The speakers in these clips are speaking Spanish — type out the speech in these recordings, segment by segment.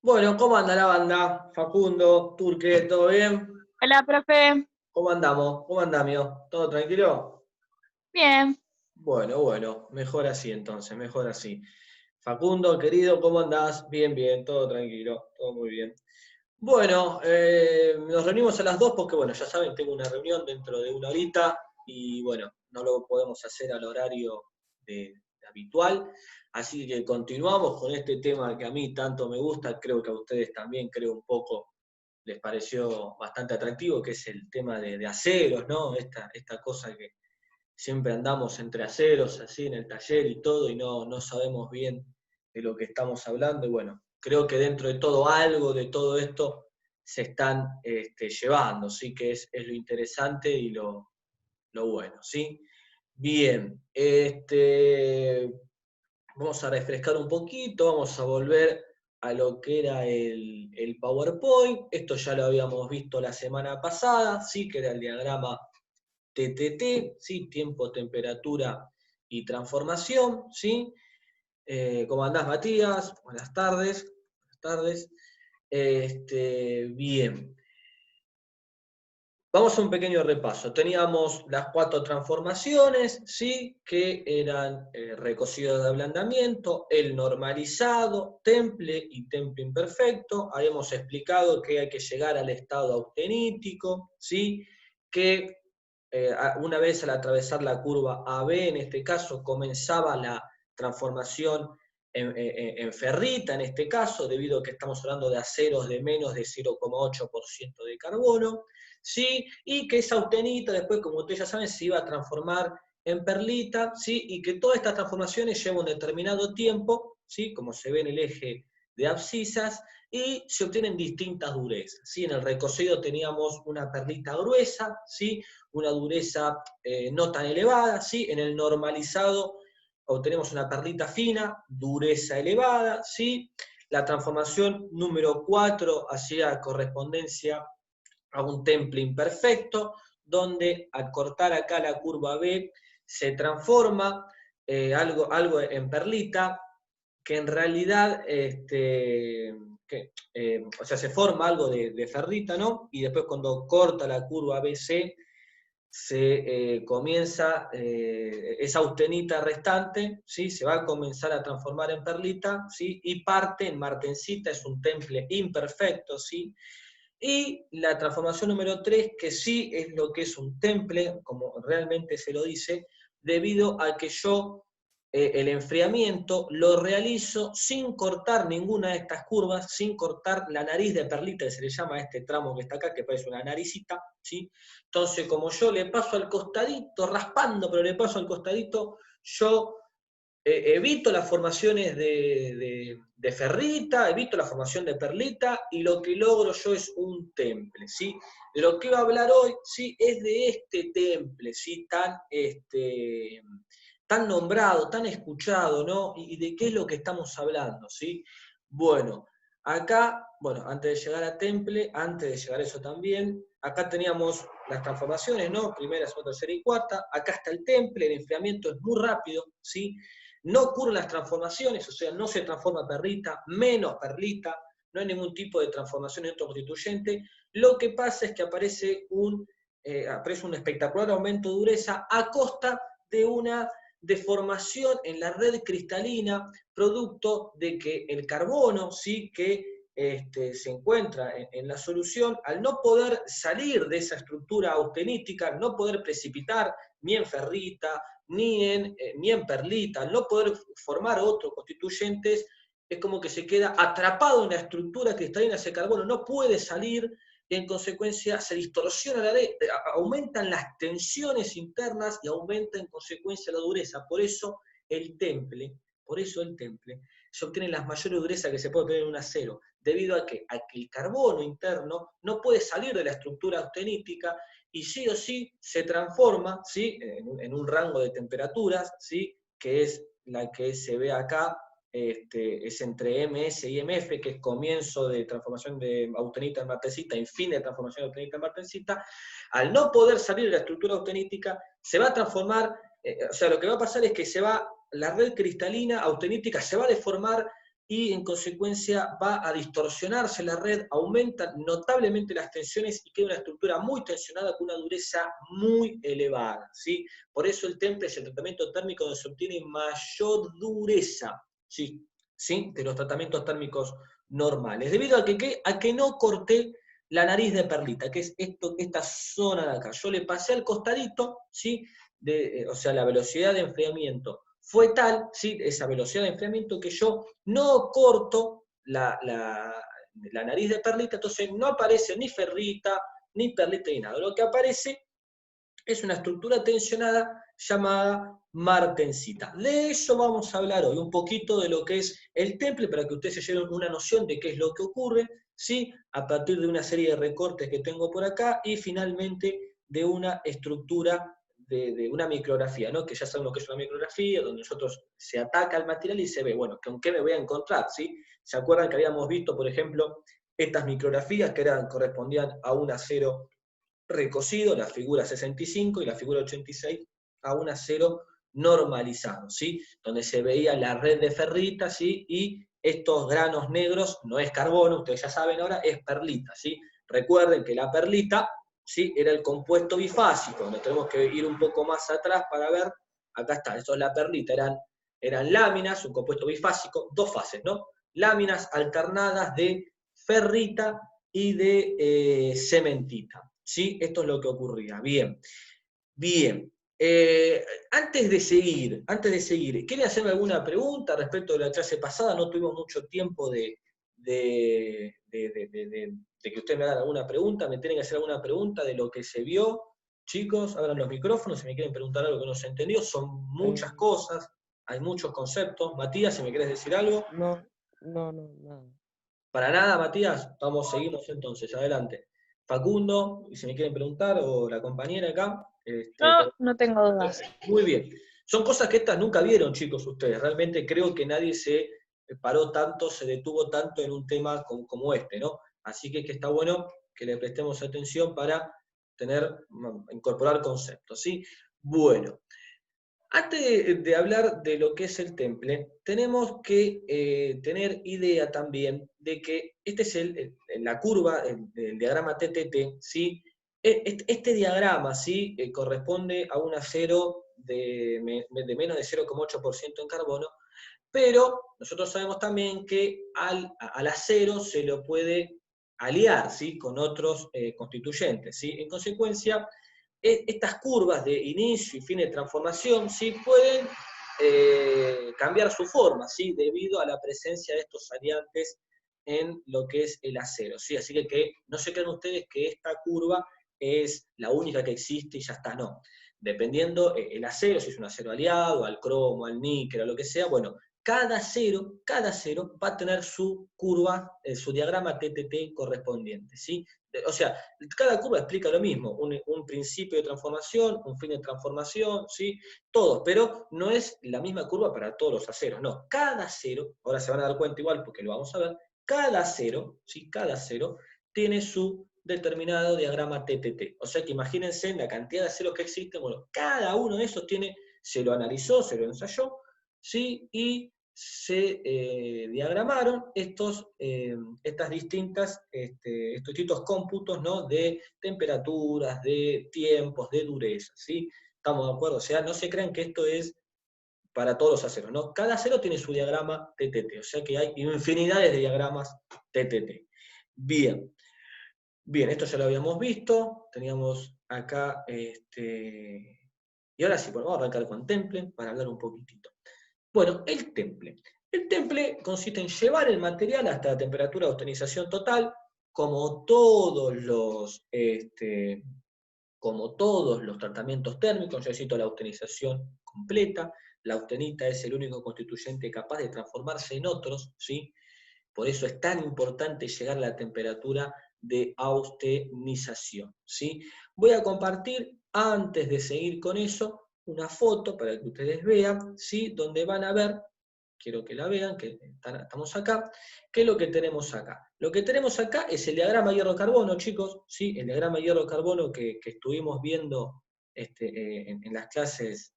Bueno, ¿cómo anda la banda? Facundo, Turque, ¿todo bien? Hola, profe. ¿Cómo andamos? ¿Cómo andamio? ¿Todo tranquilo? Bien. Bueno, mejor así entonces, mejor así. Facundo, querido, ¿cómo andás? Bien, bien, todo tranquilo, todo muy bien. Bueno, nos reunimos a las 2 porque, bueno, ya saben, tengo una reunión dentro de una horita y, bueno, no lo podemos hacer al horario habitual. Así que continuamos con este tema que a mí tanto me gusta, creo que a ustedes también, creo un poco les pareció bastante atractivo, que es el tema de aceros, ¿no? Esta cosa que siempre andamos entre aceros, así en el taller y todo, y no sabemos bien de lo que estamos hablando. Y bueno, creo que dentro de todo algo de todo esto se están llevando, ¿sí? Que es lo interesante y lo bueno, ¿sí? Bien, vamos a refrescar un poquito, vamos a volver a lo que era el PowerPoint. Esto ya lo habíamos visto la semana pasada, ¿sí? Que era el diagrama TTT, ¿sí? Tiempo, temperatura y transformación, ¿sí? ¿Cómo andás, Matías? Buenas tardes. Buenas tardes. Bien. Vamos a un pequeño repaso. Teníamos las 4 transformaciones, ¿sí? Que eran recocido de ablandamiento, el normalizado, temple y temple imperfecto. Habíamos explicado que hay que llegar al estado austenítico, ¿sí? Que una vez al atravesar la curva AB, en este caso, comenzaba la transformación en ferrita, en este caso, debido a que estamos hablando de aceros de menos de 0,8% de carbono, ¿sí? Y que esa austenita después, como ustedes ya saben, se iba a transformar en perlita, ¿sí? Y que todas estas transformaciones llevan un determinado tiempo, ¿sí? Como se ve en el eje de abscisas, y se obtienen distintas durezas, ¿sí? En el recocido teníamos una perlita gruesa, ¿sí? Una dureza no tan elevada, ¿sí? En el normalizado obtenemos una perlita fina, dureza elevada, ¿sí? La transformación número 4 hacía correspondencia a un temple imperfecto, donde al cortar acá la curva B se transforma algo en perlita, que en realidad, o sea, se forma algo de ferrita, ¿no? Y después cuando corta la curva BC, se comienza, esa austenita restante, ¿sí? Se va a comenzar a transformar en perlita, ¿sí? Y parte en martensita, es un temple imperfecto, ¿sí? Y la transformación número 3, que sí es lo que es un temple, como realmente se lo dice, debido a que yo el enfriamiento lo realizo sin cortar ninguna de estas curvas, sin cortar la nariz de perlita, que se le llama a este tramo que está acá, que parece una naricita, ¿sí? Entonces, como yo le paso al costadito, raspando, pero le paso al costadito, yo evito las formaciones de ferrita, evito la formación de perlita, y lo que logro yo es un temple, ¿sí? De lo que iba a hablar hoy, ¿sí? Es de este temple, ¿sí? Tan nombrado, tan escuchado, ¿no? Y de qué es lo que estamos hablando, ¿sí? Bueno, acá, bueno, antes de llegar a temple, antes de llegar a eso también, acá teníamos las transformaciones, ¿no? Primera, segunda, tercera y cuarta. Acá está el temple, el enfriamiento es muy rápido, ¿sí? No ocurren las transformaciones, o sea, no se transforma perlita, menos perlita, no hay ningún tipo de transformación en otro constituyente. Lo que pasa es que aparece un espectacular aumento de dureza a costa de una deformación en la red cristalina, producto de que el carbono, ¿sí? Que se encuentra en la solución, al no poder salir de esa estructura austenítica, no poder precipitar ni en ferrita, ni en perlita, al no poder formar otros constituyentes, es como que se queda atrapado en la estructura cristalina, ese carbono no puede salir, y en consecuencia se distorsiona la ley, aumentan las tensiones internas y aumenta en consecuencia la dureza. Por eso el temple, se obtienen las mayores durezas que se puede obtener en un acero, debido a que el carbono interno no puede salir de la estructura austenítica y sí o sí se transforma, ¿sí? En un rango de temperaturas, ¿sí? Que es la que se ve acá es entre MS y MF, que es comienzo de transformación de austenita en martensita y fin de transformación de austenita en martensita, al no poder salir de la estructura austenítica, se va a transformar, o sea, lo que va a pasar es que la red cristalina austenítica se va a deformar y en consecuencia va a distorsionarse la red, aumentan notablemente las tensiones y queda una estructura muy tensionada con una dureza muy elevada, ¿sí? Por eso el temple es el tratamiento térmico donde se obtiene mayor dureza, ¿sí? ¿Sí? De los tratamientos térmicos normales, debido a que no corté la nariz de perlita, que es esta zona de acá. Yo le pasé al costadito, ¿sí? O sea, la velocidad de enfriamiento fue tal, ¿sí? Esa velocidad de enfriamiento, que yo no corto la nariz de perlita, entonces no aparece ni ferrita, ni perlita ni nada. Lo que aparece es una estructura tensionada llamada martensita. De eso vamos a hablar hoy, un poquito de lo que es el temple, para que ustedes se lleven una noción de qué es lo que ocurre, ¿sí? A partir de una serie de recortes que tengo por acá, y finalmente de una estructura de una micrografía, ¿no? Que ya sabemos que es una micrografía, donde nosotros se ataca el material y se ve, bueno, ¿con qué me voy a encontrar? ¿Sí? ¿Se acuerdan que habíamos visto, por ejemplo, estas micrografías que correspondían a un acero recocido, la figura 65 y la figura 86, a un acero normalizado, ¿sí? Donde se veía la red de ferrita, ¿sí? Y estos granos negros no es carbono, ustedes ya saben ahora, es perlita, ¿sí? Recuerden que la perlita, ¿sí? Era el compuesto bifásico, nos tenemos que ir un poco más atrás para ver, acá está, esto es la perlita, eran láminas, un compuesto bifásico, dos fases, ¿no? Láminas alternadas de ferrita y de cementita. ¿Sí? Esto es lo que ocurría. Bien, bien. Antes de seguir, ¿quieren hacerme alguna pregunta respecto de la clase pasada? No tuvimos mucho tiempo de que ustedes me hagan alguna pregunta. ¿Me tienen que hacer alguna pregunta de lo que se vio? Chicos, abran los micrófonos si me quieren preguntar algo que no se entendió. Son muchas cosas, hay muchos conceptos. Matías, si me quieres decir algo. No, no, no, nada. Para nada, Matías. Seguimos entonces, adelante. Facundo, si me quieren preguntar, o la compañera acá. No, no tengo dudas. Muy bien. Son cosas que estas nunca vieron, chicos, ustedes. Realmente creo que nadie se paró tanto, se detuvo tanto en un tema como este, ¿no? Así que está bueno que le prestemos atención para incorporar conceptos, ¿sí? Bueno. Antes de hablar de lo que es el temple, tenemos que tener idea también de que este es la curva, el diagrama TTT, ¿sí? Este diagrama, ¿sí? Corresponde a un acero de menos de 0,8% en carbono, pero nosotros sabemos también que al acero se lo puede aliar, ¿sí? Con otros constituyentes, ¿sí? En consecuencia, estas curvas de inicio y fin de transformación, ¿sí? Pueden cambiar su forma, ¿sí? Debido a la presencia de estos aliantes en lo que es el acero, ¿sí? Así que no se crean ustedes que esta curva es la única que existe y ya está, no. Dependiendo el acero, si es un acero aliado, al cromo, al níquel, a lo que sea, bueno, cada acero va a tener su curva, su diagrama TTT correspondiente, ¿sí? O sea, cada curva explica lo mismo, un principio de transformación, un fin de transformación, ¿sí? Todo, pero no es la misma curva para todos los aceros, no. Cada acero, ahora se van a dar cuenta igual porque lo vamos a ver, cada acero, ¿sí? Cada acero tiene su determinado diagrama TTT. O sea que imagínense la cantidad de aceros que existen, bueno, cada uno de esos se lo analizó, se lo ensayó, ¿sí? Y se diagramaron estos distintos cómputos, ¿no? De temperaturas, de tiempos, de dureza, ¿sí? ¿Estamos de acuerdo? O sea, no se crean que esto es para todos los aceros, ¿no? Cada acero tiene su diagrama TTT, o sea que hay infinidades de diagramas TTT. Bien, esto ya lo habíamos visto, teníamos acá, y ahora sí, bueno, vamos a arrancar con temple para hablar un poquitito. Bueno, el temple. El temple consiste en llevar el material hasta la temperatura de austenización total, como todos los tratamientos térmicos. Yo necesito la austenización completa. La austenita es el único constituyente capaz de transformarse en otros, ¿sí? Por eso es tan importante llegar a la temperatura de austenización, ¿sí? Voy a compartir, antes de seguir con eso, una foto para que ustedes vean, ¿sí? Donde van a ver quiero que la vean, que estamos acá. ¿Qué es lo que tenemos acá? Lo que tenemos acá es el diagrama hierro-carbono, chicos, ¿sí? El diagrama hierro-carbono que estuvimos viendo en las clases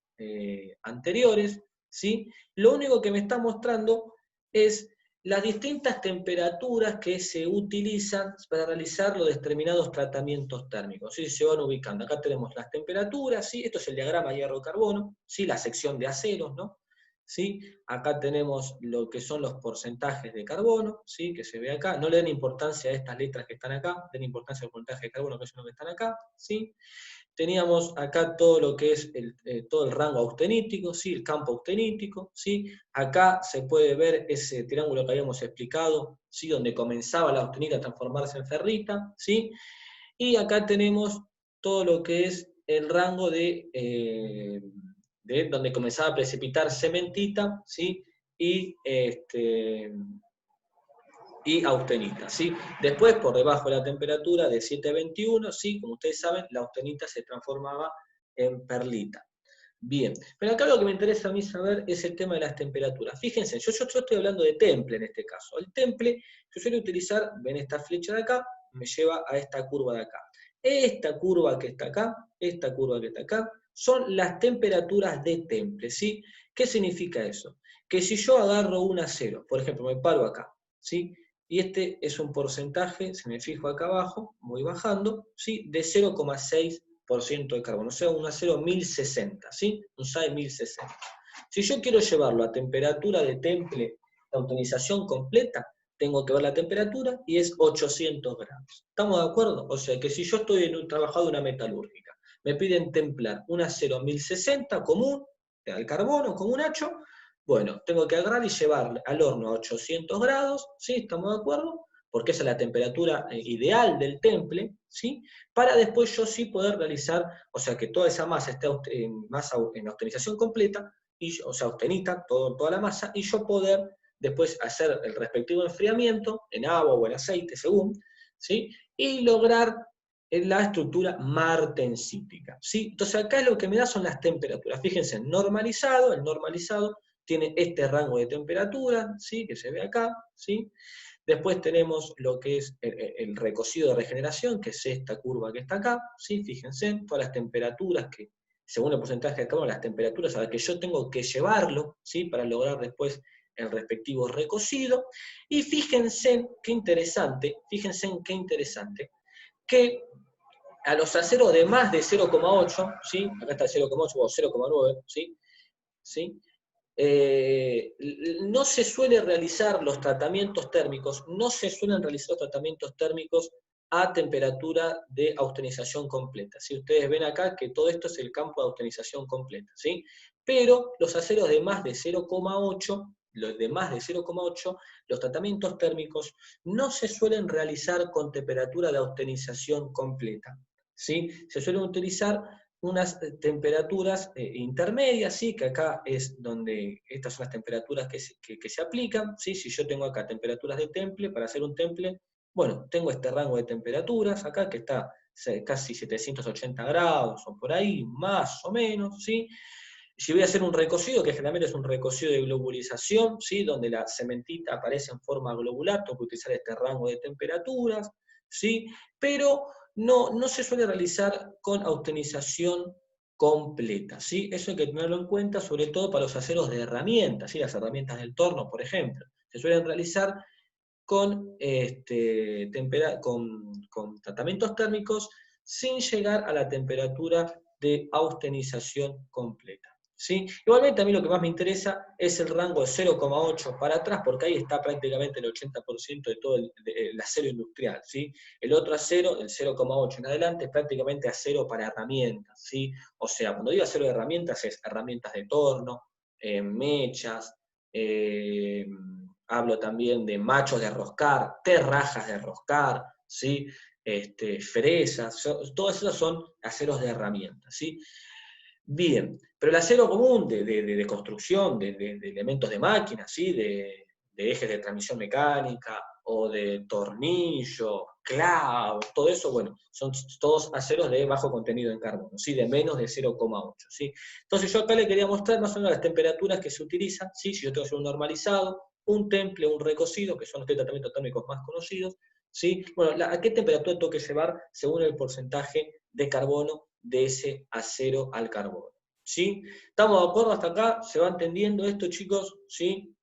anteriores, ¿sí? Lo único que me está mostrando es las distintas temperaturas que se utilizan para realizar los determinados tratamientos térmicos, ¿sí? Se van ubicando. Acá tenemos las temperaturas, ¿sí? Esto es el diagrama hierro-carbono, ¿sí? La sección de aceros, ¿no? ¿Sí? Acá tenemos lo que son los porcentajes de carbono, ¿sí? Que se ve acá. No le den importancia a estas letras que están acá, den importancia al porcentaje de carbono, que son los que están acá, ¿sí? Teníamos acá todo lo que es todo el rango austenítico, ¿sí? El campo austenítico, ¿sí? Acá se puede ver ese triángulo que habíamos explicado, ¿sí? Donde comenzaba la austenita a transformarse en ferrita, ¿sí? Y acá tenemos todo lo que es el rango de donde comenzaba a precipitar cementita, ¿sí? Y austenita, ¿sí? Después, por debajo de la temperatura de 721, ¿sí? Como ustedes saben, la austenita se transformaba en perlita. Bien, pero acá lo que me interesa a mí saber es el tema de las temperaturas. Fíjense, yo estoy hablando de temple en este caso. El temple, yo suelo utilizar, ven esta flecha de acá, me lleva a esta curva de acá. Esta curva que está acá, esta curva que está acá, son las temperaturas de temple, ¿sí? ¿Qué significa eso? Que si yo agarro un acero, por ejemplo, me paro acá, ¿sí? Y este es un porcentaje, si me fijo acá abajo, voy bajando, ¿sí? De 0,6% de carbono, o sea, un acero 1060, ¿sí? Un SAE 1060. Si yo quiero llevarlo a temperatura de temple, la automatización completa, tengo que ver la temperatura y es 800 grados. ¿Estamos de acuerdo? O sea, que si yo estoy trabajando en una metalúrgica, me piden templar un acero 1060 común, al carbono, como un hacho, bueno, tengo que agarrar y llevarle al horno a 800 grados, ¿sí? ¿Estamos de acuerdo? Porque esa es la temperatura ideal del temple, ¿sí? Para después yo sí poder realizar, o sea, que toda esa masa esté en austenitización completa, o sea, austenita, toda la masa, y yo poder después hacer el respectivo enfriamiento, en agua o en aceite, según, ¿sí? Y lograr la estructura martensítica, ¿sí? Entonces acá lo que me da son las temperaturas. Fíjense, el normalizado tiene este rango de temperatura, ¿sí? Que se ve acá, ¿sí? Después tenemos lo que es el recocido de regeneración, que es esta curva que está acá, ¿sí? Fíjense, todas las temperaturas que, según el porcentaje de carbono, las temperaturas a las que yo tengo que llevarlo, ¿sí? Para lograr después el respectivo recocido. Y fíjense qué interesante, que a los aceros de más de 0,8, ¿sí? Acá está el 0,8 o 0,9, ¿sí? ¿Sí? No se suele realizar los tratamientos térmicos, a temperatura de austenización completa. ¿Sí? Ustedes ven acá que todo esto es el campo de austenización completa, ¿sí? Pero los aceros de más de 0,8, los tratamientos térmicos no se suelen realizar con temperatura de austenización completa, ¿sí? Se suelen utilizar unas temperaturas intermedias, ¿sí? Que acá es donde estas son las temperaturas que se aplican, ¿sí? Si yo tengo acá temperaturas de temple, para hacer un temple, bueno, tengo este rango de temperaturas acá que está casi 780 grados o por ahí, más o menos, ¿sí? Si voy a hacer un recocido, que generalmente es un recocido de globulización, ¿sí? Donde la cementita aparece en forma globular, tengo que utilizar este rango de temperaturas, ¿sí? Pero no se suele realizar con austenización completa, ¿sí? Eso hay que tenerlo en cuenta, sobre todo para los aceros de herramientas, ¿sí? Las herramientas del torno, por ejemplo. Se suelen realizar con tratamientos térmicos sin llegar a la temperatura de austenización completa, ¿sí? Igualmente a mí lo que más me interesa es el rango de 0,8 para atrás, porque ahí está prácticamente el 80% de todo el acero industrial, ¿sí? El otro acero, el 0,8 en adelante, es prácticamente acero para herramientas, ¿sí? O sea, cuando digo acero de herramientas, es herramientas de torno, mechas, hablo también de machos de roscar, terrajas de roscar, ¿sí? Fresas, todos esos son aceros de herramientas, ¿sí? Bien, pero el acero común de construcción, de elementos de máquina, ¿sí? De ejes de transmisión mecánica, o de tornillo, clavos, todo eso, bueno, son todos aceros de bajo contenido en carbono, ¿sí? De menos de 0,8, ¿sí? Entonces yo acá le quería mostrar más o menos las temperaturas que se utilizan, ¿sí? Si yo tengo que hacer un normalizado, un temple, un recocido, que son los tratamientos térmicos más conocidos, ¿sí? Bueno, ¿a qué temperatura tengo que llevar según el porcentaje de carbono de ese acero al carbono? ¿Sí? ¿Estamos de acuerdo hasta acá? ¿Se va entendiendo esto, chicos? ¿Sí?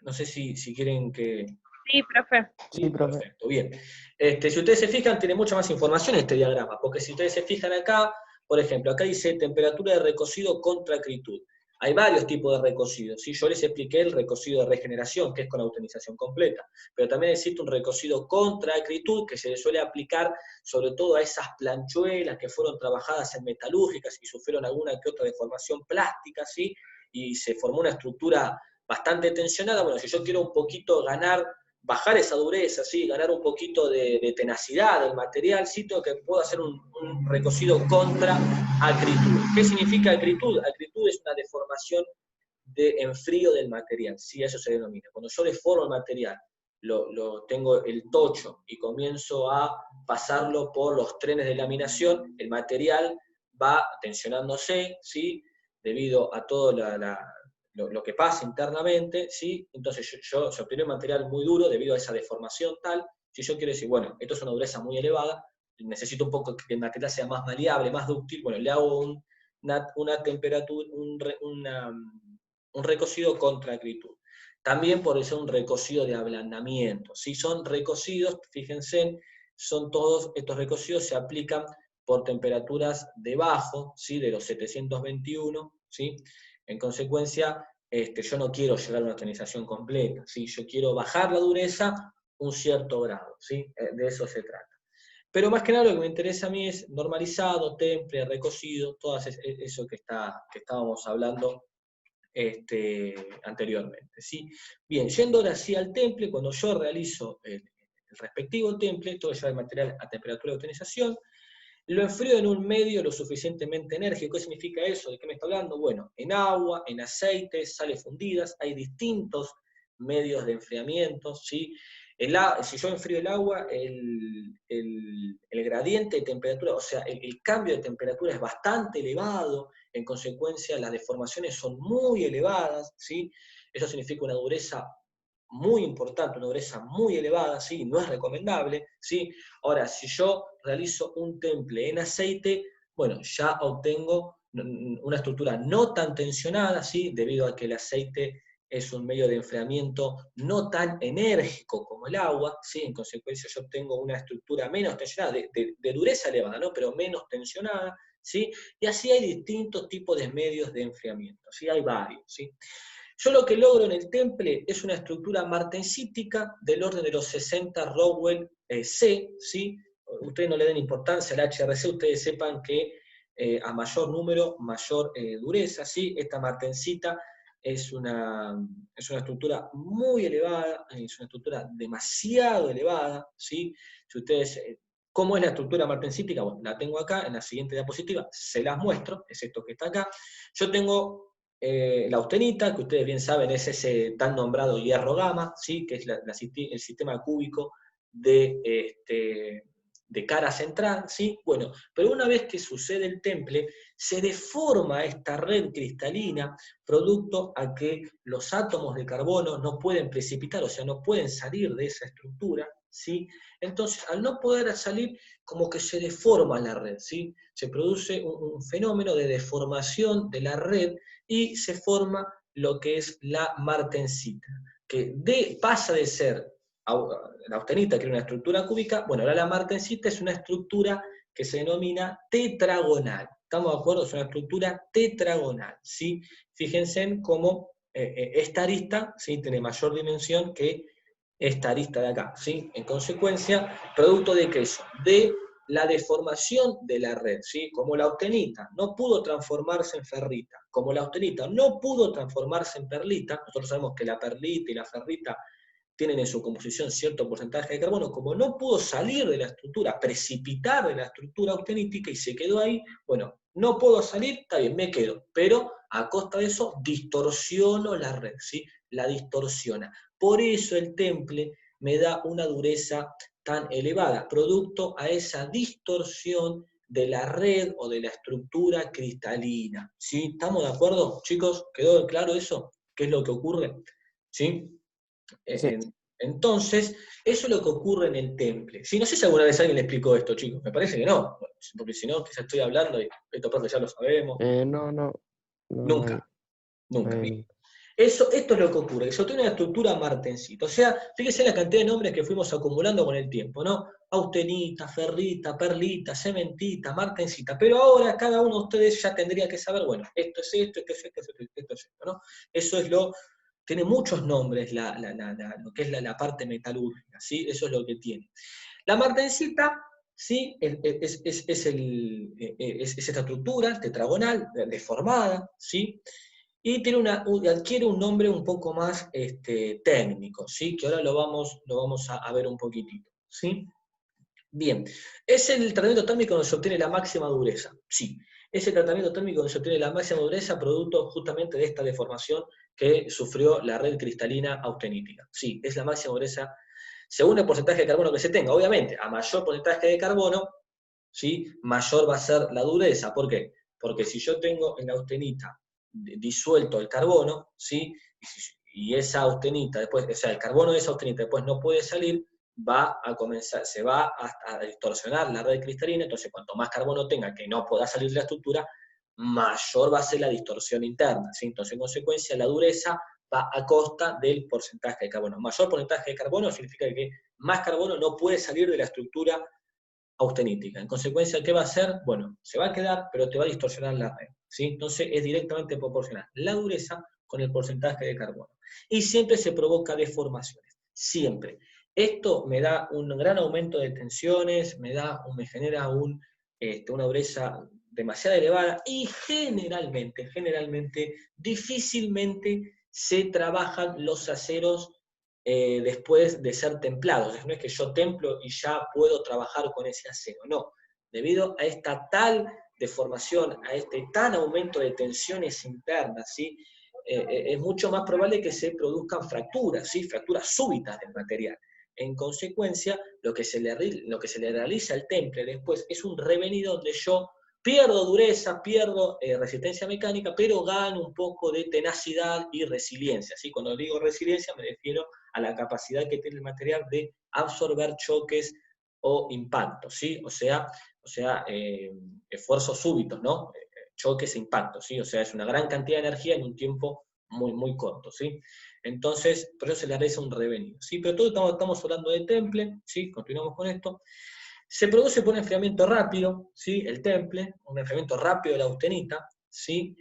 No sé si quieren que... Sí, profe. Sí, Sí, profe. perfecto, bien. Si ustedes se fijan, tiene mucha más información este diagrama, porque si ustedes se fijan acá, por ejemplo, acá dice temperatura de recocido contra acritud. Hay varios tipos de recocidos, ¿sí? Yo les expliqué el recocido de regeneración, que es con automatización completa, pero también existe un recocido contra acritud, que se le suele aplicar sobre todo a esas planchuelas que fueron trabajadas en metalúrgicas y sufrieron alguna que otra deformación plástica, ¿sí? Y se formó una estructura bastante tensionada. Bueno, si yo quiero un poquito bajar esa dureza, ¿sí? Ganar un poquito de tenacidad del material, ¿sí? Tengo que puedo hacer un recocido contra acritud. ¿Qué significa acritud? Acritud es una deformación de enfrío del material, ¿sí? Eso se denomina. Cuando yo deformo el material, tengo el tocho y comienzo a pasarlo por los trenes de laminación, el material va tensionándose, ¿sí? Debido a todo lo que pasa internamente, ¿sí? Entonces se obtiene un material muy duro debido a esa deformación tal. Si yo quiero decir, bueno, esto es una dureza muy elevada, necesito un poco que el material sea más maleable, más dúctil, bueno, le hago una temperatura, un recocido contra acritud. También puede ser un recocido de ablandamiento. Si son recocidos, fíjense, son todos, estos recocidos se aplican por temperaturas debajo, ¿sí? De los 721, ¿sí? En consecuencia, yo no quiero llegar a una tonización completa, ¿sí? Yo quiero bajar la dureza un cierto grado, ¿sí? De eso se trata. Pero más que nada lo que me interesa a mí es normalizado, temple, recocido, todo eso que estábamos hablando anteriormente, ¿sí? Bien, yendo ahora sí al temple, cuando yo realizo el respectivo temple, tengo que llevar el material a temperatura de utilización, lo enfrío en un medio lo suficientemente enérgico. ¿Qué significa eso? ¿De qué me está hablando? Bueno, en agua, en aceite, sales fundidas, hay distintos medios de enfriamiento, ¿sí? Si yo enfrío el agua, el gradiente de temperatura, o sea, el cambio de temperatura es bastante elevado, en consecuencia las deformaciones son muy elevadas, ¿sí? Eso significa una dureza muy importante, una dureza muy elevada, ¿sí? No es recomendable, ¿sí? Ahora, si yo realizo un temple en aceite, bueno, ya obtengo una estructura no tan tensionada, ¿sí? Debido a que el aceite es un medio de enfriamiento no tan enérgico como el agua, ¿sí? En consecuencia yo obtengo una estructura menos tensionada, de dureza elevada, ¿no? Pero menos tensionada, ¿sí? Y así hay distintos tipos de medios de enfriamiento, ¿sí? Hay varios, ¿sí? Yo lo que logro en el temple es una estructura martensítica del orden de los 60 Rowell C, ¿sí? Ustedes no le den importancia al HRC, ustedes sepan que a mayor número, mayor dureza, ¿sí? Esta martensita es una estructura muy elevada, es una estructura demasiado elevada, ¿sí? Si ustedes, ¿cómo es la estructura martensítica? Bueno, la tengo acá, en la siguiente diapositiva, se las muestro, es esto que está acá. Yo tengo la austenita, que ustedes bien saben es ese tan nombrado hierro gamma, ¿sí? Que es el sistema cúbico de cara central, ¿sí? Bueno, pero una vez que sucede el temple, se deforma esta red cristalina, producto a que los átomos de carbono no pueden precipitar, o sea, no pueden salir de esa estructura, ¿sí? Entonces, al no poder salir, como que se deforma la red, ¿sí? Se produce un fenómeno de deformación de la red y se forma lo que es la martensita, que pasa de ser la austenita, que era una estructura cúbica, bueno, ahora la martensita es una estructura que se denomina tetragonal. ¿Estamos de acuerdo? Es una estructura tetragonal, ¿sí? Fíjense en cómo esta arista, ¿sí? Tiene mayor dimensión que esta arista de acá, ¿sí? En consecuencia, producto de que eso, de la deformación de la red, ¿sí? Como la austenita no pudo transformarse en ferrita, como la austenita no pudo transformarse en perlita, nosotros sabemos que la perlita y la ferrita tienen en su composición cierto porcentaje de carbono, como no pudo salir de la estructura, precipitar de la estructura austenítica y se quedó ahí, bueno, no puedo salir, está bien, me quedo, pero a costa de eso distorsiono la red, ¿sí? La distorsiona. Por eso el temple me da una dureza tan elevada, producto a esa distorsión de la red o de la estructura cristalina. ¿Sí? ¿Estamos de acuerdo, chicos? ¿Quedó claro eso? ¿Qué es lo que ocurre? ¿Sí? Sí. Entonces, eso es lo que ocurre en el temple. ¿Sí? No sé si alguna vez alguien le explicó esto, chicos. Me parece que no, porque si no, quizás estoy hablando y esto, profe, ya lo sabemos. No, Nunca, nunca. hay- Esto es lo que ocurre, que eso tiene una estructura martensita. O sea, fíjese la cantidad de nombres que fuimos acumulando con el tiempo, ¿no? Austenita, ferrita, perlita, cementita, martensita. Pero ahora cada uno de ustedes ya tendría que saber, bueno, esto es esto, esto es esto, esto es esto, ¿no? Eso es tiene muchos nombres lo que es la parte metalúrgica, ¿sí? Eso es lo que tiene. La martensita, ¿sí? Es esta estructura tetragonal, deformada, ¿sí? Y adquiere un nombre un poco más técnico, ¿sí? Que ahora lo vamos a ver un poquitito, ¿sí? Bien, ¿es el tratamiento térmico donde se obtiene la máxima dureza? Sí, es el tratamiento térmico donde se obtiene la máxima dureza producto justamente de esta deformación que sufrió la red cristalina austenítica. Sí, es la máxima dureza según el porcentaje de carbono que se tenga. Obviamente, a mayor porcentaje de carbono, ¿sí? Mayor va a ser la dureza. ¿Por qué? Porque si yo tengo en la austenita disuelto el carbono, ¿sí? Y esa austenita después, o sea, el carbono de esa austenita después no puede salir, se va a distorsionar la red cristalina. Entonces cuanto más carbono tenga que no pueda salir de la estructura, mayor va a ser la distorsión interna, ¿sí? Entonces en consecuencia la dureza va a costa del porcentaje de carbono. Mayor porcentaje de carbono significa que más carbono no puede salir de la estructura austenítica. En consecuencia, ¿qué va a hacer? Bueno, se va a quedar, pero te va a distorsionar la red, ¿sí? Entonces es directamente proporcional la dureza con el porcentaje de carbono. Y siempre se provoca deformaciones, siempre. Esto me da un gran aumento de tensiones, me genera una dureza demasiado elevada y generalmente, difícilmente se trabajan los aceros después de ser templados. No es que yo templo y ya puedo trabajar con ese acero, no. Debido a esta tal deformación, a este tan aumento de tensiones internas, ¿sí? Es mucho más probable que se produzcan fracturas, ¿sí? Fracturas súbitas del material. En consecuencia, lo que se le realiza al temple después es un revenido donde yo pierdo dureza, pierdo resistencia mecánica, pero gano un poco de tenacidad y resiliencia, ¿sí? Cuando digo resiliencia me refiero a la capacidad que tiene el material de absorber choques o impactos, ¿sí? O sea esfuerzos súbitos, ¿no? Choques e impactos, ¿sí? O sea, es una gran cantidad de energía en un tiempo muy, muy corto, ¿sí? Entonces, por eso se le realiza un revenido, ¿sí? Pero todo estamos hablando de temple, ¿sí? Continuamos con esto. Se produce por un enfriamiento rápido, ¿sí? El temple, un enfriamiento rápido de la austenita, ¿sí?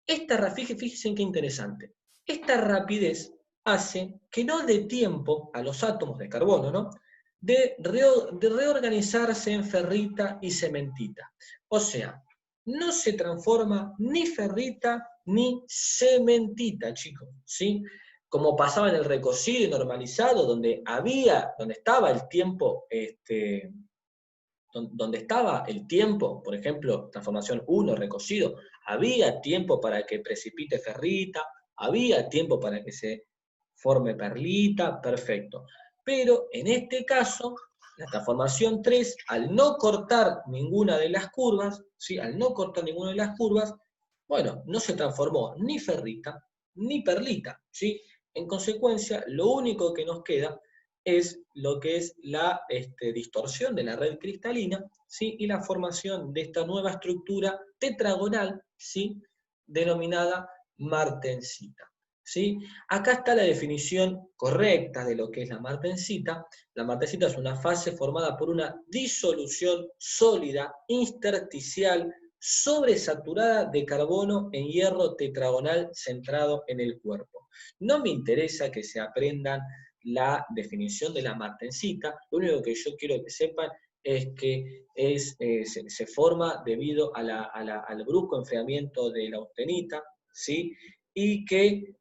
Fíjense en qué interesante. Esta rapidez hace que no dé tiempo a los átomos de carbono, ¿no? de reorganizarse en ferrita y cementita. O sea, no se transforma ni ferrita ni cementita, chicos, ¿sí? Como pasaba en el recocido y normalizado, donde estaba el tiempo, por ejemplo, transformación 1, recocido, había tiempo para que precipite ferrita, había tiempo para que se forme perlita, perfecto. Pero en este caso, la transformación 3, al no cortar ninguna de las curvas, ¿sí? Bueno, no se transformó ni ferrita ni perlita, ¿sí? En consecuencia, lo único que nos queda es lo que es la distorsión de la red cristalina, ¿sí? Y la formación de esta nueva estructura tetragonal, ¿sí? Denominada martensita, ¿sí? Acá está la definición correcta de lo que es la martensita. La martensita es una fase formada por una disolución sólida, intersticial, sobresaturada de carbono en hierro tetragonal centrado en el cuerpo. No me interesa que se aprendan la definición de la martensita, lo único que yo quiero que sepan es que se forma debido al brusco enfriamiento de la austenita, ¿sí? Y que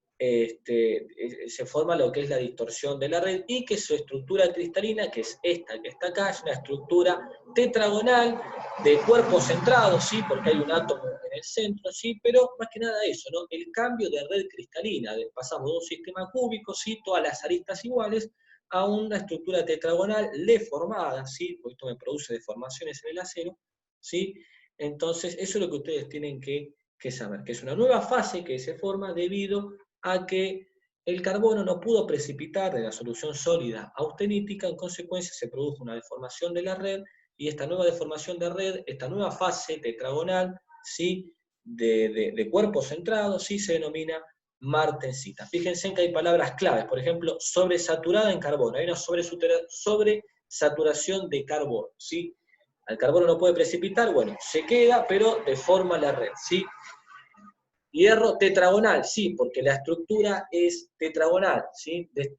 se forma lo que es la distorsión de la red y que su estructura cristalina, que es esta que está acá, es una estructura tetragonal de cuerpo centrado, ¿sí? Porque hay un átomo en el centro, ¿sí? Pero más que nada eso, ¿no? El cambio de red cristalina, pasamos de un sistema cúbico, ¿sí? Todas las aristas iguales, a una estructura tetragonal deformada, ¿sí? Porque esto me produce deformaciones en el acero, ¿sí? Entonces, eso es lo que ustedes tienen que saber, que es una nueva fase que se forma debido a que el carbono no pudo precipitar de la solución sólida austenítica, en consecuencia se produjo una deformación de la red, y esta nueva deformación de red, esta nueva fase tetragonal, ¿sí? de cuerpo centrado, ¿sí? Se denomina martensita. Fíjense en que hay palabras claves, por ejemplo, sobresaturada en carbono, hay una sobresaturación de carbono, ¿sí? Al carbono no puede precipitar, bueno, se queda, pero deforma la red, ¿sí? Hierro tetragonal, sí, porque la estructura es tetragonal, ¿sí? De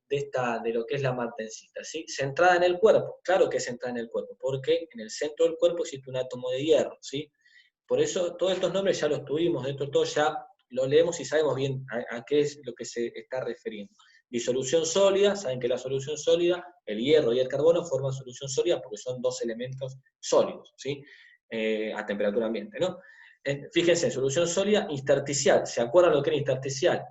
lo que es la martensita, ¿sí? Centrada en el cuerpo, claro que es centrada en el cuerpo, porque en el centro del cuerpo existe un átomo de hierro, ¿sí? Por eso todos estos nombres ya los tuvimos, dentro de todo ya lo leemos y sabemos bien a qué es lo que se está refiriendo. Disolución sólida, saben que la solución sólida, el hierro y el carbono forman solución sólida porque son dos elementos sólidos, ¿sí? A temperatura ambiente, ¿no? Fíjense, solución sólida intersticial. ¿Se acuerdan lo que era intersticial?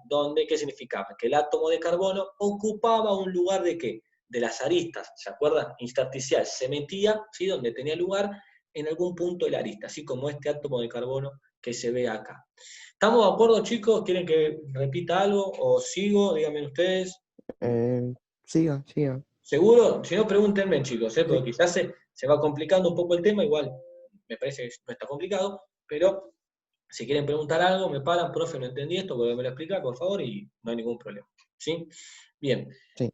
¿Qué significaba? Que el átomo de carbono ocupaba un lugar de ¿qué? De las aristas, ¿se acuerdan? Intersticial, se metía, ¿sí? Donde tenía lugar en algún punto de la arista, así como este átomo de carbono que se ve acá. ¿Estamos de acuerdo, chicos? ¿Quieren que repita algo o sigo? Díganme ustedes. Siga, siga. ¿Seguro? Si no, pregúntenme, chicos, porque Sí. quizás se va complicando un poco el tema, igual me parece que no está complicado, pero si quieren preguntar algo, me paran, profe, no entendí esto, volveme a explicar, por favor, y no hay ningún problema. ¿Sí? Bien. Sí.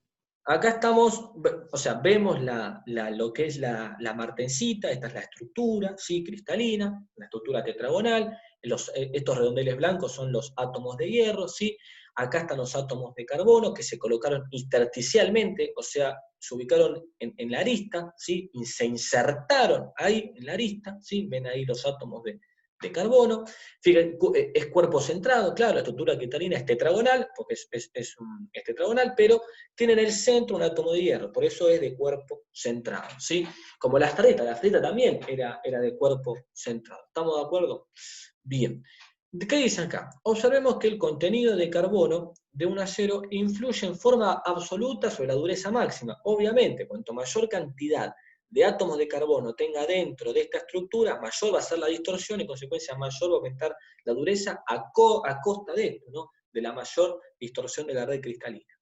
Acá estamos, o sea, vemos lo que es la martensita, esta es la estructura, ¿sí? Cristalina, la estructura tetragonal, estos redondeles blancos son los átomos de hierro, ¿sí? Acá están los átomos de carbono que se colocaron intersticialmente, o sea, se ubicaron en la arista, ¿sí? Y se insertaron ahí en la arista, ¿sí? Ven ahí los átomos de carbono. Fíjense, es cuerpo centrado, claro, la estructura cristalina es tetragonal, porque es tetragonal, pero tiene en el centro un átomo de hierro, por eso es de cuerpo centrado, ¿sí? Como la astrita también era de cuerpo centrado. ¿Estamos de acuerdo? Bien. ¿Qué dice acá? Observemos que el contenido de carbono de un acero influye en forma absoluta sobre la dureza máxima. Obviamente, cuanto mayor cantidad de átomos de carbono tenga dentro de esta estructura, mayor va a ser la distorsión y en consecuencia mayor va a aumentar la dureza a costa de esto, ¿no? De la mayor distorsión de la red cristalina.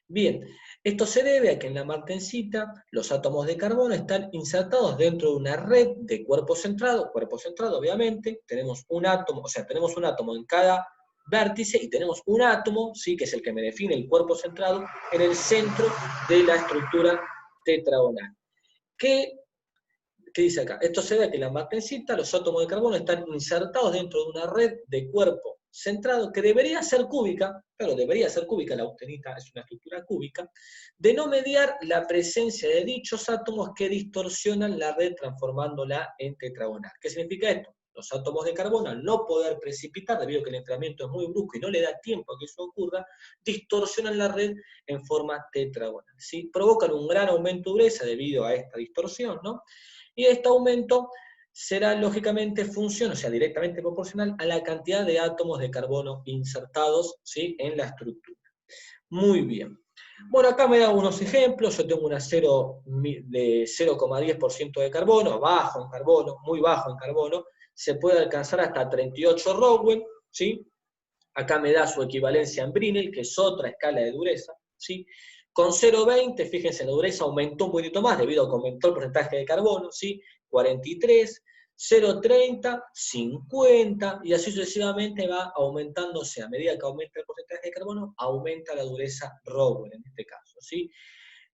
Bien, esto se debe a que en la martensita los átomos de carbono están insertados dentro de una red de cuerpo centrado obviamente, tenemos un átomo, o sea, tenemos un átomo en cada vértice y tenemos un átomo, ¿sí? Que es el que me define el cuerpo centrado, en el centro de la estructura tetragonal. ¿Qué dice acá? Esto se debe a que en la martensita los átomos de carbono están insertados dentro de una red de cuerpo centrado que debería ser cúbica, claro, debería ser cúbica, la austenita es una estructura cúbica, de no mediar la presencia de dichos átomos que distorsionan la red transformándola en tetragonal. ¿Qué significa esto? Los átomos de carbono, al no poder precipitar, debido a que el enfriamiento es muy brusco y no le da tiempo a que eso ocurra, distorsionan la red en forma tetragonal, ¿sí? Provocan un gran aumento de dureza debido a esta distorsión, ¿no? Y este aumento será lógicamente función, o sea, directamente proporcional a la cantidad de átomos de carbono insertados, ¿sí? En la estructura. Muy bien. Bueno, acá me da unos ejemplos. Yo tengo un acero de 0,10% de carbono, bajo en carbono, muy bajo en carbono. Se puede alcanzar hasta 38 Rowell, ¿sí? Acá me da su equivalencia en Brinell, que es otra escala de dureza, ¿sí? Con 0,20, fíjense, la dureza aumentó un poquito más debido a que aumentó el porcentaje de carbono, ¿sí? 43, 0,30, 50, y así sucesivamente va aumentándose. A medida que aumenta el porcentaje de carbono, aumenta la dureza Rowell en este caso, ¿sí?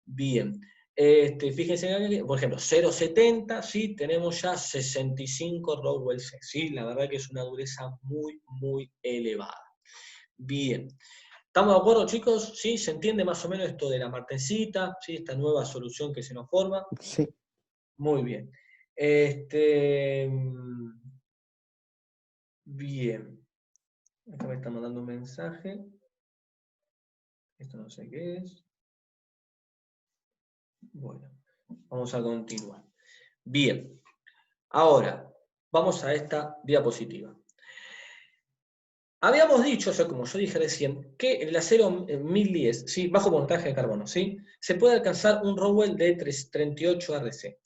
Bien. Fíjense, por ejemplo, 0,70, ¿sí? Tenemos ya 65 Rowell C, ¿sí? La verdad que es una dureza muy, muy elevada. Bien. ¿Estamos de acuerdo, chicos? ¿Sí? ¿Se entiende más o menos esto de la martensita? ¿Sí? Esta nueva solución que se nos forma. Sí. Muy bien. Bien. Acá me está mandando un mensaje. Esto no sé qué es. Bueno, vamos a continuar. Bien. Ahora, vamos a esta diapositiva. Habíamos dicho, o sea, como yo dije recién, que el acero 1010, ¿sí? Bajo porcentaje de carbono, ¿sí? Se puede alcanzar un Rowell de 38 RC.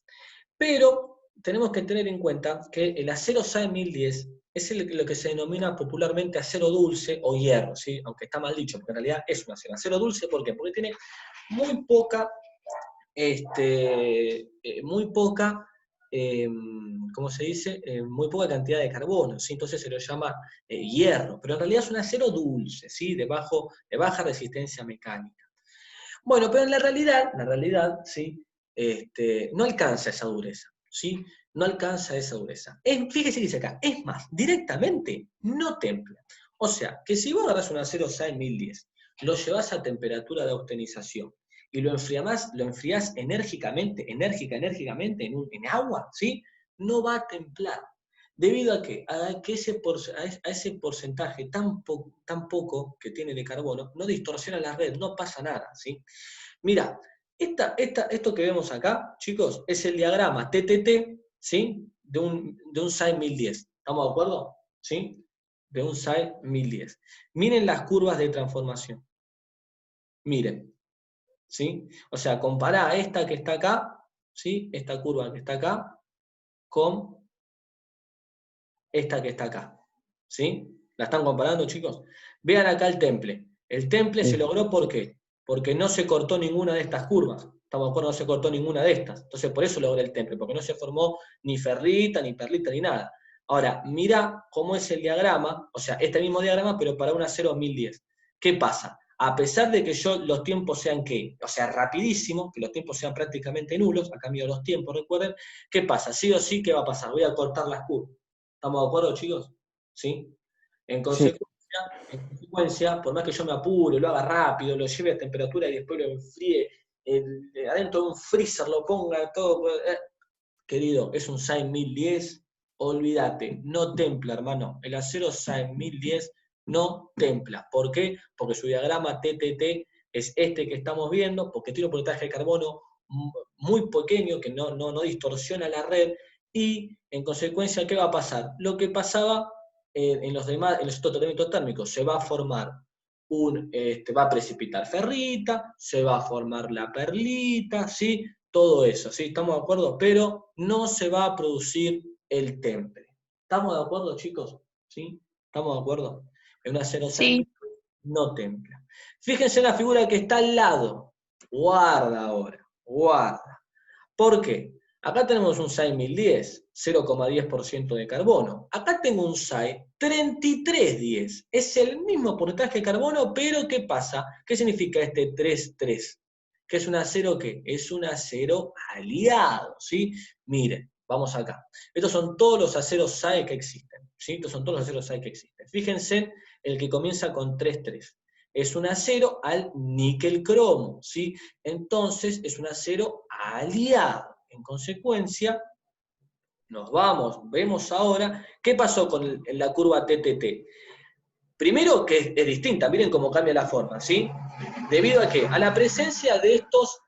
Pero tenemos que tener en cuenta que el acero SAE 1010 es lo que se denomina popularmente acero dulce o hierro, ¿sí? Aunque está mal dicho, porque en realidad es un acero. Acero dulce, ¿por qué? Porque tiene muy poca, muy poca, ¿cómo se dice? Muy poca cantidad de carbono, ¿sí? Entonces se lo llama hierro, pero en realidad es un acero dulce, ¿sí? De baja resistencia mecánica. Bueno, pero en la realidad, ¿sí? No alcanza esa dureza, ¿sí? No alcanza esa dureza. Fíjese que dice acá, es más, directamente no templa. O sea, que si vos agarrás un acero SAE 1010, lo llevas a temperatura de austenización y lo enfriás enérgicamente en agua, ¿sí? No va a templar. ¿Debido a qué? A ese porcentaje tan poco que tiene de carbono, no distorsiona la red, no pasa nada, ¿sí? Mira, esto que vemos acá, chicos, es el diagrama TTT, ¿sí? De un SAE 1010. ¿Estamos de acuerdo? ¿Sí? De un SAE 1010. Miren las curvas de transformación. Miren, ¿sí? O sea, compará esta que está acá, ¿sí? Esta curva que está acá, con esta que está acá, ¿sí? ¿La están comparando, chicos? Vean acá el temple. El temple se Sí. logró, ¿por qué? Porque no se cortó ninguna de estas curvas. Estamos de acuerdo, no se cortó ninguna de estas. Entonces, por eso logré el temple, porque no se formó ni ferrita, ni perlita, ni nada. Ahora, mira cómo es el diagrama, o sea, este mismo diagrama, pero para un acero 1010. ¿Qué pasa? A pesar de que los tiempos sean ¿qué? O sea, rapidísimo, que los tiempos sean prácticamente nulos, acá mido los tiempos, recuerden, ¿qué pasa? Sí o sí, ¿qué va a pasar? Voy a cortar las curvas. ¿Estamos de acuerdo, chicos? ¿Sí? En Sí. consecuencia, por más que yo me apure, lo haga rápido, lo lleve a temperatura y después lo enfríe, adentro de un freezer lo ponga todo, querido, es un SAE 1010, olvídate, no templa, hermano. El acero SAE 1010 no templa. ¿Por qué? Porque su diagrama TTT es este que estamos viendo, porque tiene un porcentaje de carbono muy pequeño que no distorsiona la red, y en consecuencia, ¿qué va a pasar? Lo que pasaba en los otros tratamientos térmicos, se va a formar va a precipitar ferrita, se va a formar la perlita, ¿sí? Todo eso, ¿sí? ¿Estamos de acuerdo? Pero no se va a producir el temple. ¿Estamos de acuerdo, chicos? ¿Sí? ¿Estamos de acuerdo? En una 06 Sí, no templa. Fíjense en la figura que está al lado. Guarda ahora, guarda. ¿Por qué? Acá tenemos un SAE 1010, 0,10% de carbono. Acá tengo un SAE 3310. Es el mismo porcentaje de carbono, pero ¿qué pasa? ¿Qué significa este 33? ¿Qué es un acero qué? Es un acero aliado, ¿sí? Miren, vamos acá. Estos son todos los aceros SAE que existen, ¿sí? Estos son todos los aceros SAE que existen. Fíjense el que comienza con 33. Es un acero al níquel cromo, ¿sí? Entonces es un acero aliado. En consecuencia, vemos ahora, ¿qué pasó con la curva TTT? Primero que es distinta, miren cómo cambia la forma, ¿sí? ¿Debido a qué? A la presencia de estos,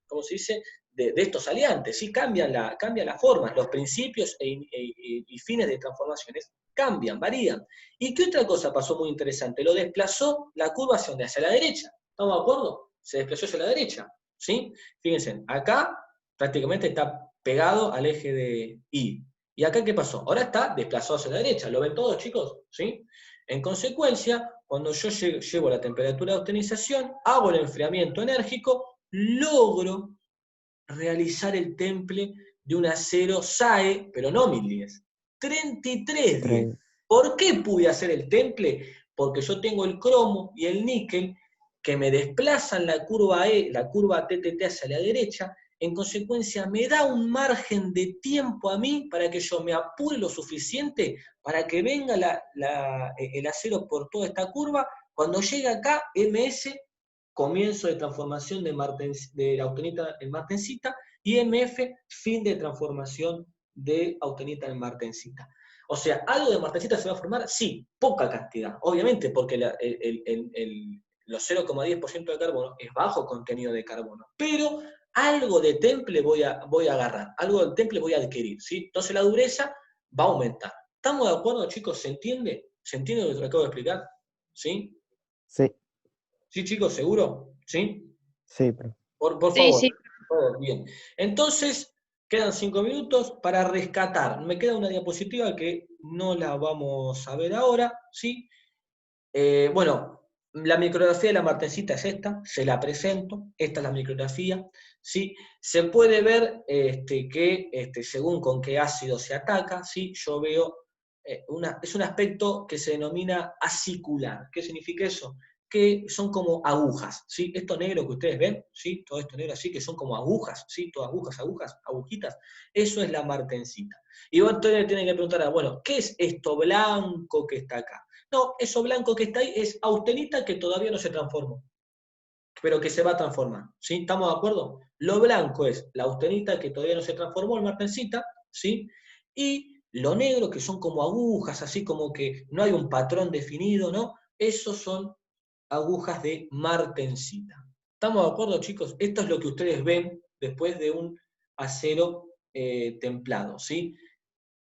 ¿cómo se dice? De estos aliantes, ¿sí? Cambia la forma, los principios y fines de transformaciones cambian, varían. ¿Y qué otra cosa pasó muy interesante? Lo desplazó la curva hacia la derecha, ¿estamos de acuerdo? Se desplazó hacia la derecha, ¿sí? Fíjense, acá prácticamente está pegado al eje de Y. ¿Y acá qué pasó? Ahora está desplazado hacia la derecha, ¿lo ven todos, chicos? ¿Sí? En consecuencia, cuando yo llevo la temperatura de austenización, hago el enfriamiento enérgico, logro realizar el temple de un acero SAE, pero no 1010, 3310. ¿Por qué pude hacer el temple? Porque yo tengo el cromo y el níquel que me desplazan la curva TTT hacia la derecha. En consecuencia, me da un margen de tiempo a mí para que yo me apure lo suficiente para que venga el acero por toda esta curva. Cuando llega acá, MS, comienzo de transformación de la austenita en martensita, y MF, fin de transformación de austenita en martensita. O sea, ¿algo de martensita se va a formar? Sí, poca cantidad, obviamente, porque los 0,10% de carbono es bajo contenido de carbono, pero algo de temple voy a agarrar, algo del temple voy a adquirir, ¿sí? Entonces la dureza va a aumentar. ¿Estamos de acuerdo, chicos? ¿Se entiende? ¿Se entiende lo que te acabo de explicar? ¿Sí? Sí, ¿Sí, chicos? ¿Seguro? ¿Sí? sí, profe. Por Sí, favor. sí. Por favor, bien. Entonces, quedan 5 minutos para rescatar. Me queda una diapositiva que no la vamos a ver ahora, ¿sí? Bueno, la micrografía de la martensita es esta, se la presento, esta es la micrografía, ¿sí? Se puede ver que según con qué ácido se ataca, ¿sí? Yo veo, es un aspecto que se denomina acicular. ¿Qué significa eso? Que son como agujas, ¿sí? Esto negro que ustedes ven, ¿sí? Todo esto negro así, que son como agujas, ¿sí? Todas agujas, agujitas, eso es la martensita. Y vos entonces tienen que preguntar, bueno, ¿qué es esto blanco que está acá? No, eso blanco que está ahí es austenita que todavía no se transformó, pero que se va a transformar. ¿Sí? ¿Estamos de acuerdo? Lo blanco es la austenita que todavía no se transformó, el martensita, ¿sí? Y lo negro, que son como agujas, así como que no hay un patrón definido, ¿no? Esos son agujas de martensita. ¿Estamos de acuerdo, chicos? Esto es lo que ustedes ven después de un acero templado, ¿sí?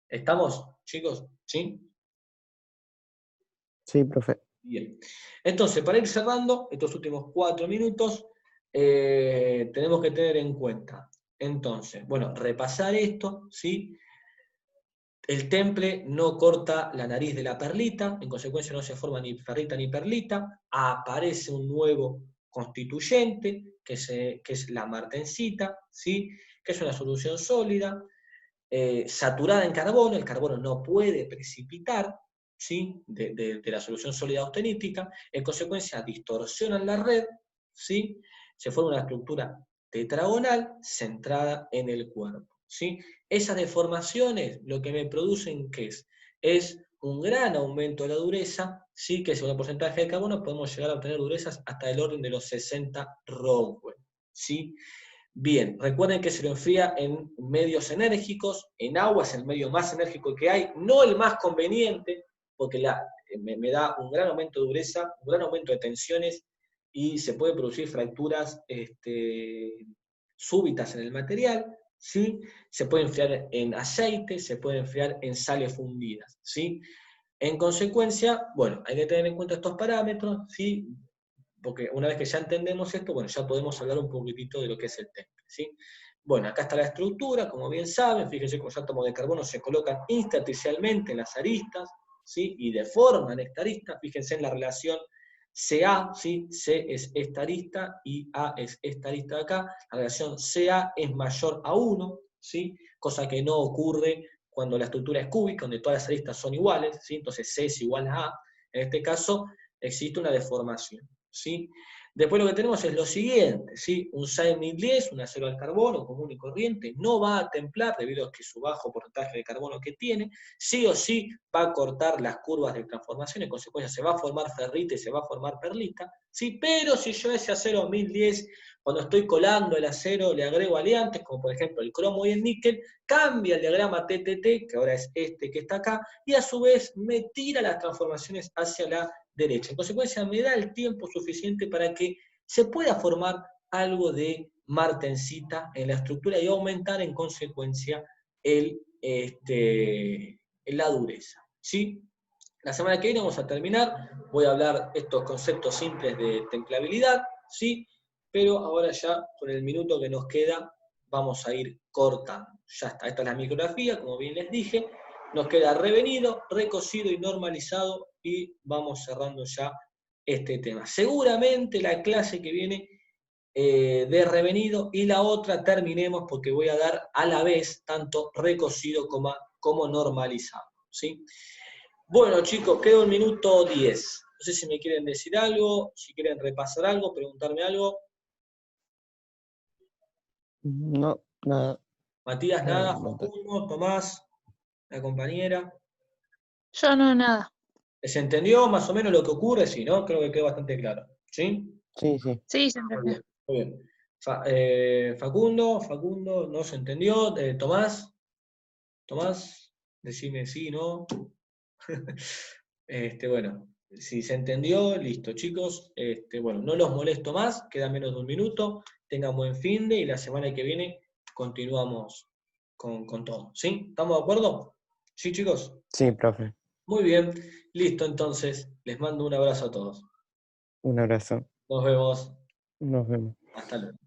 ¿Estamos, chicos? ¿Sí? Sí, profe. Bien. Entonces, para ir cerrando estos últimos 4 minutos, tenemos que tener en cuenta, entonces, bueno, repasar esto, ¿sí? El temple no corta la nariz de la perlita, en consecuencia no se forma ni ferrita ni perlita, aparece un nuevo constituyente, que es la martensita, ¿sí? Que es una solución sólida, saturada en carbono, el carbono no puede precipitar, ¿sí? de la solución sólida austenítica, en consecuencia distorsionan la red, ¿sí? Se forma una estructura tetragonal centrada en el cuerpo, ¿sí? Esas deformaciones lo que me producen, ¿qué es? Es un gran aumento de la dureza, ¿sí? Que según el porcentaje de carbono podemos llegar a obtener durezas hasta el orden de los 60 Rockwell, ¿sí? Bien, recuerden que se lo enfría en medios enérgicos, en agua es el medio más enérgico que hay, no el más conveniente, porque me da un gran aumento de dureza, un gran aumento de tensiones y se pueden producir fracturas súbitas en el material, ¿sí? Se puede enfriar en aceite, se puede enfriar en sales fundidas, ¿sí? En consecuencia, bueno, hay que tener en cuenta estos parámetros, ¿sí? Porque una vez que ya entendemos esto, bueno, ya podemos hablar un poquitito de lo que es el temple, ¿sí? Bueno, acá está la estructura, como bien saben, fíjense que los átomos de carbono se colocan intersticialmente en las aristas, ¿sí? Y deforman esta arista, fíjense en la relación CA, ¿sí? C es esta arista y A es esta arista de acá, la relación CA es mayor a 1, ¿sí? Cosa que no ocurre cuando la estructura es cúbica, donde todas las aristas son iguales, ¿sí? Entonces C es igual a A, en este caso existe una deformación, ¿sí? Después lo que tenemos es lo siguiente, ¿sí? Un 6010, un acero al carbono común y corriente, no va a templar debido a que su bajo porcentaje de carbono que tiene, sí o sí va a cortar las curvas de transformación, en consecuencia se va a formar ferrita y se va a formar perlita, ¿sí? Pero si yo a ese acero 1010, cuando estoy colando el acero, le agrego aliantes, como por ejemplo el cromo y el níquel, cambia el diagrama TTT, que ahora es este que está acá, y a su vez me tira las transformaciones hacia la derecha. En consecuencia, me da el tiempo suficiente para que se pueda formar algo de martensita en la estructura y aumentar en consecuencia la dureza, ¿sí? La semana que viene vamos a terminar, voy a hablar estos conceptos simples de templabilidad, ¿sí? Pero ahora ya, con el minuto que nos queda, vamos a ir cortando. Ya está, esta es la micrografía, como bien les dije, nos queda revenido, recocido y normalizado, y vamos cerrando ya este tema. Seguramente la clase que viene de revenido y la otra terminemos porque voy a dar a la vez tanto recocido como normalizado, ¿sí? Bueno, chicos, queda un minuto 10. No sé si me quieren decir algo, si quieren repasar algo, preguntarme algo. No, nada. Matías, nada. No Facundo, Tomás, la compañera. Yo no, nada. ¿Se entendió más o menos lo que ocurre? Sí, ¿no? Creo que quedó bastante claro. ¿Sí? Sí, sí. Sí, se Muy entendió. bien, muy bien. Facundo, no se entendió. Tomás, decime sí, no. Bueno, si se entendió, listo, chicos. Bueno, no los molesto más, queda menos de un minuto. Tengan buen fin de y la semana que viene continuamos con todo. ¿Sí? ¿Estamos de acuerdo? ¿Sí, chicos? Sí, profe. Muy bien. Listo, entonces. Les mando un abrazo a todos. Un abrazo. Nos vemos. Nos vemos. Hasta luego.